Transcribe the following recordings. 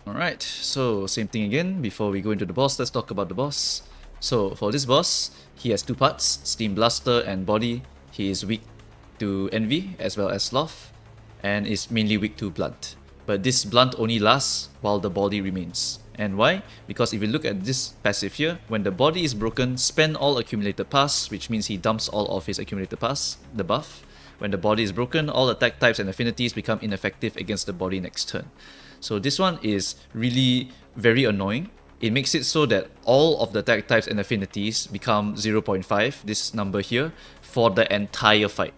Alright, so same thing again. Before we go into the boss, let's talk about the boss. So for this boss, he has two parts, Steam Blaster and Body. He is weak to Envy as well as Sloth, and is mainly weak to Blunt. But this Blunt only lasts while the body remains. And why? Because if you look at this passive here, when the body is broken, spend all accumulated pass, which means he dumps all of his accumulated pass, the buff. When the body is broken, all attack types and affinities become ineffective against the body next turn. So this one is really very annoying. It makes it so that all of the attack types and affinities become 0.5, this number here, for the entire fight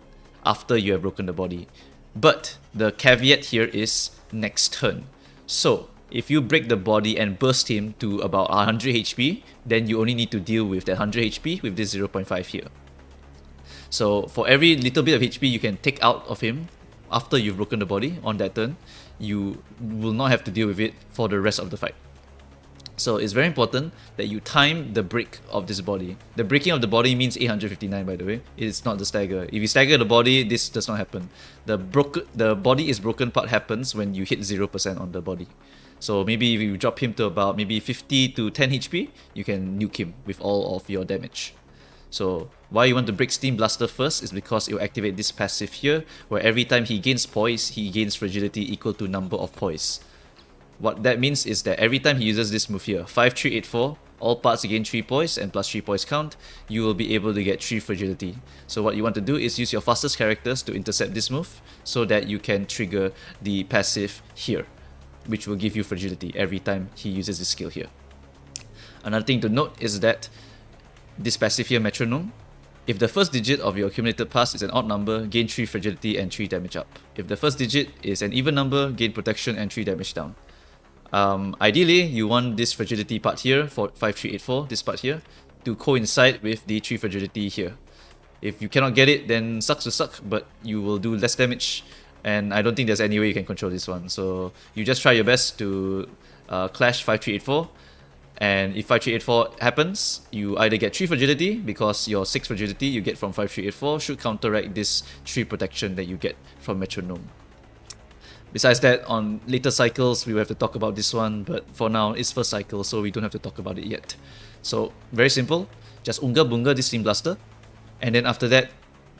after you have broken the body. But the caveat here is next turn. So if you break the body and burst him to about 100 HP, then you only need to deal with that 100 HP with this 0.5 here. So for every little bit of HP you can take out of him after you've broken the body on that turn, you will not have to deal with it for the rest of the fight. So it's very important that you time the break of this body. The breaking of the body means 859, by the way. It's not the stagger. If you stagger the body, this does not happen. The body is broken part happens when you hit 0% on the body. So maybe if you drop him to about maybe 50 to 10 HP, you can nuke him with all of your damage. So why you want to break Steam Blaster first is because it will activate this passive here, where every time he gains poise, he gains fragility equal to number of poise. What that means is that every time he uses this move here, 5, 3, 8, 4, all parts gain 3 poise and plus 3 poise count, you will be able to get 3 fragility. So what you want to do is use your fastest characters to intercept this move so that you can trigger the passive here, which will give you fragility every time he uses this skill here. Another thing to note is that this passive here, Metronome, if the first digit of your accumulated pass is an odd number, gain 3 fragility and 3 damage up. If the first digit is an even number, gain protection and 3 damage down. Ideally, you want this fragility part here for 5384, this part here, to coincide with the 3 fragility here. If you cannot get it, then sucks to suck, but you will do less damage, and I don't think there's any way you can control this one. So you just try your best to clash 5384, and if 5384 happens, you either get 3 fragility, because your 6 fragility you get from 5384 should counteract this 3 protection that you get from Metronome. Besides that, on later cycles, we will have to talk about this one, but for now, it's first cycle, so we don't have to talk about it yet. So, very simple, just Ungabunga this Steam Blaster, and then after that,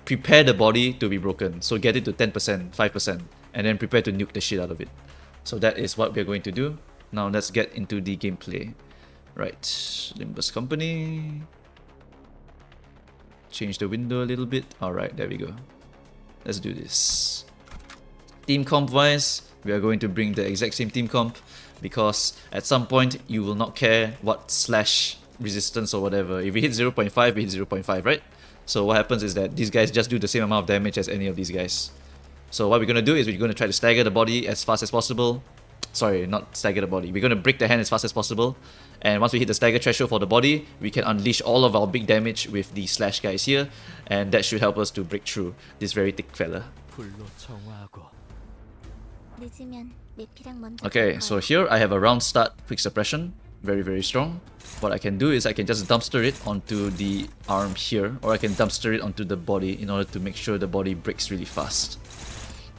prepare the body to be broken. So get it to 10%, 5%, and then prepare to nuke the shit out of it. So that is what we're going to do. Now let's get into the gameplay. Right, Limbus Company. Change the window a little bit. Alright, there we go. Let's do this. Team comp wise, we are going to bring the exact same team comp, because at some point you will not care what slash resistance or whatever. If we hit 0.5, we hit 0.5, right? So what happens is that these guys just do the same amount of damage as any of these guys. So what we're going to do is we're going to try to stagger the body as fast as possible. Sorry, not stagger the body. We're going to break the hand as fast as possible. And once we hit the stagger threshold for the body, we can unleash all of our big damage with the slash guys here. And that should help us to break through this very thick fella. Okay, so here I have a round start quick suppression, very very strong. What I can do is I can just dumpster it onto the arm here, or I can dumpster it onto the body in order to make sure the body breaks really fast.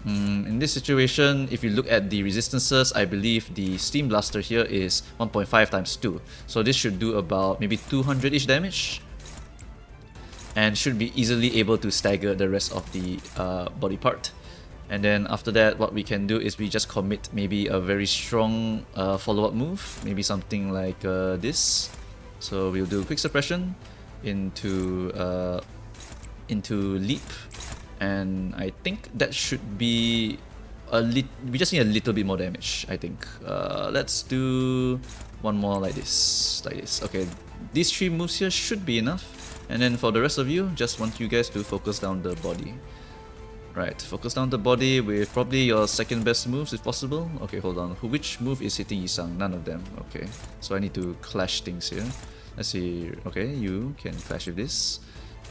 In this situation, if you look at the resistances, I believe the Steam Blaster here is 1.5 times 2. So this should do about maybe 200-ish damage, and should be easily able to stagger the rest of the body part. And then after that, what we can do is we just commit maybe a very strong follow-up move, maybe something like this. So we'll do quick suppression into leap, and I think that should be we just need a little bit more damage, I think. Let's do one more like this, Okay, these 3 moves here should be enough. And then for the rest of you, just want you guys to focus down the body. Right, focus down the body with probably your second best moves if possible. Okay, hold on. Which move is hitting Yisang? None of them. Okay, so I need to clash things here. Let's see. Okay, you can clash with this.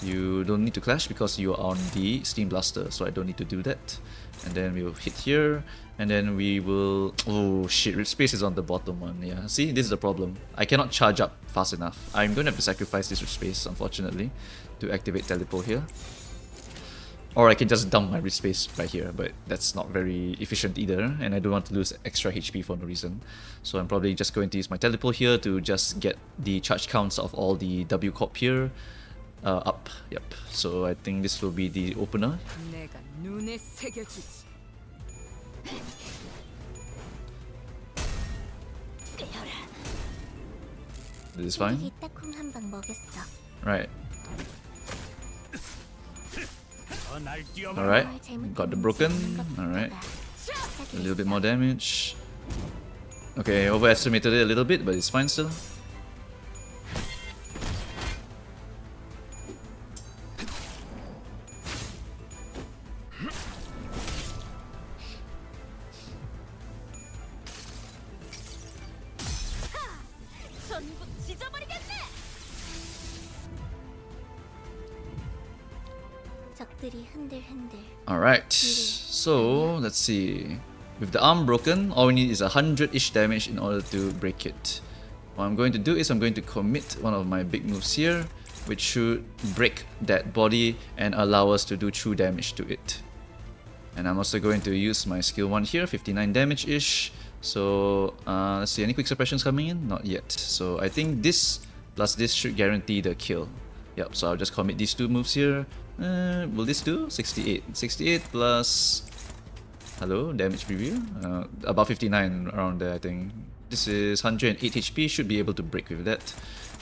You don't need to clash because you are on the Steam Blaster, so I don't need to do that. And then we will hit here, and then we will... Oh shit, Rip Space is on the bottom one. Yeah, see, this is the problem. I cannot charge up fast enough. I'm going to have to sacrifice this Rip Space, unfortunately, to activate Teleport here. Or I can just dump my wrist space right here, but that's not very efficient either, and I don't want to lose extra HP for no reason. So I'm probably just going to use my teleport here to just get the charge counts of all the W corp here up. Yep, so I think this will be the opener. This is fine. Right. Alright, got the broken. Alright. A little bit more damage. Okay, overestimated it a little bit, but it's fine still. Alright, so let's see. With the arm broken, all we need is 100-ish damage in order to break it. What I'm going to do is I'm going to commit one of my big moves here, which should break that body and allow us to do true damage to it. And I'm also going to use my skill 1 here, 59 damage-ish. So let's see, any quick suppressions coming in? Not yet. So I think this plus this should guarantee the kill. Yep, so I'll just commit these two moves here. Will this do? 68. 68 plus... Hello, damage preview? About 59 around there, I think. This is 108 HP, should be able to break with that.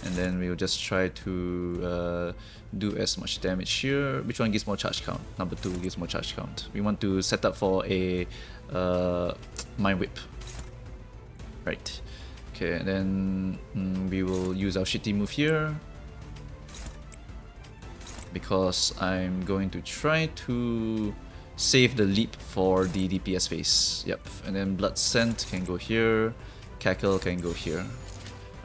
And then we'll just try to do as much damage here. Which one gives more charge count? Number 2 gives more charge count. We want to set up for a Mind Whip. Right. Okay, and then we will use our shitty move here. Because I'm going to try to save the leap for the DPS phase. Yep, and then Blood Scent can go here, Cackle can go here.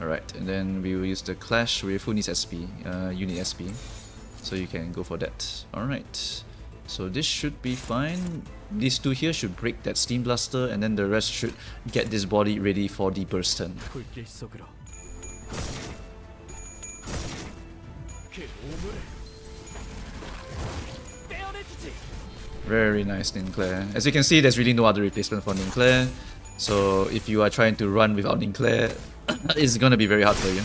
Alright, and then we will use the Clash with who needs SP? You need SP. So you can go for that. Alright, so this should be fine. These two here should break that Steam Blaster, and then the rest should get this body ready for the burst turn. Very nice, Ninclair. As you can see, there's really no other replacement for Ninclair. So if you are trying to run without Ninclair, it's gonna be very hard for you.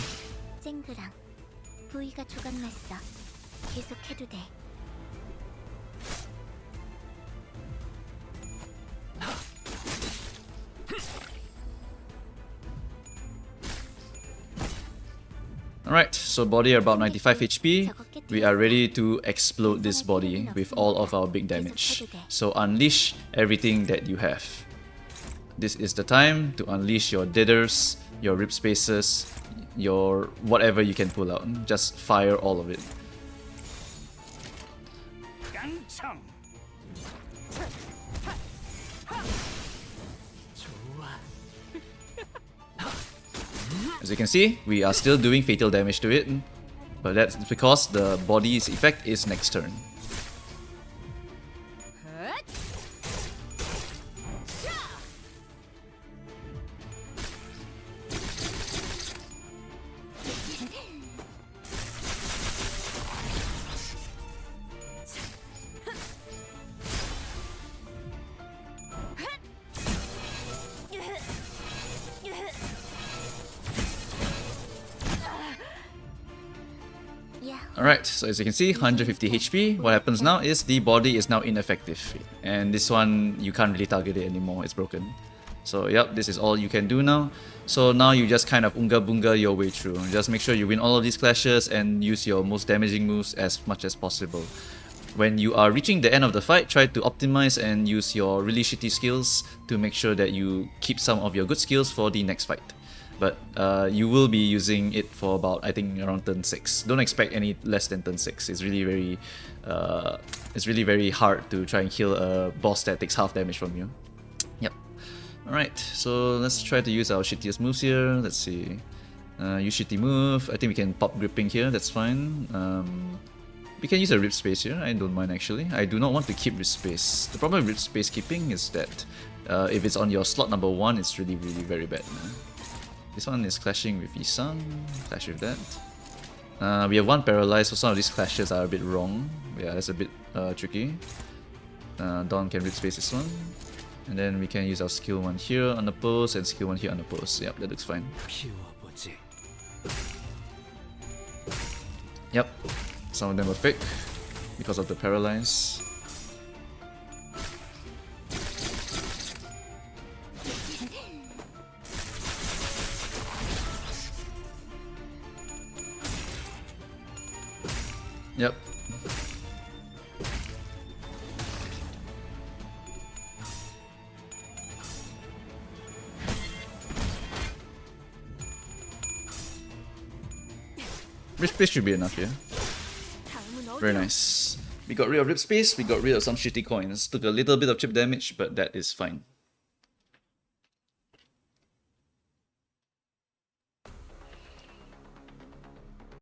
Alright, so body about 95 HP. We are ready to explode this body with all of our big damage. So unleash everything that you have. This is the time to unleash your dithers, your rib spaces, your whatever you can pull out. Just fire all of it. As you can see, we are still doing fatal damage to it, but that's because the body's effect is next turn. Alright, so as you can see, 150 HP. What happens now is the body is now ineffective. And this one, you can't really target it anymore, it's broken. So yep, this is all you can do now. So now you just kind of Ungabunga your way through. Just make sure you win all of these clashes and use your most damaging moves as much as possible. When you are reaching the end of the fight, try to optimize and use your really shitty skills to make sure that you keep some of your good skills for the next fight. But you will be using it for about, I think, around turn 6. Don't expect any less than turn 6. It's really very hard to try and kill a boss that takes half damage from you. Yep. Alright, so let's try to use our shittiest moves here. Let's see. Use shitty move. I think we can pop gripping here, that's fine. We can use a rip space here, I don't mind actually. I do not want to keep rip space. The problem with rip space keeping is that if it's on your slot number 1, it's really very bad. This one is clashing with Isan. Clash with that. We have one paralyzed, so some of these clashes are a bit wrong. Yeah, that's a bit tricky. Dawn can rip space this one. And then we can use our skill 1 here on the post and skill 1 here on the post. Yep, that looks fine. Yep, some of them were fake because of the paralyze. Yep. Rip space should be enough here. Very nice. We got rid of rip space, we got rid of some shitty coins. Took a little bit of chip damage, but that is fine.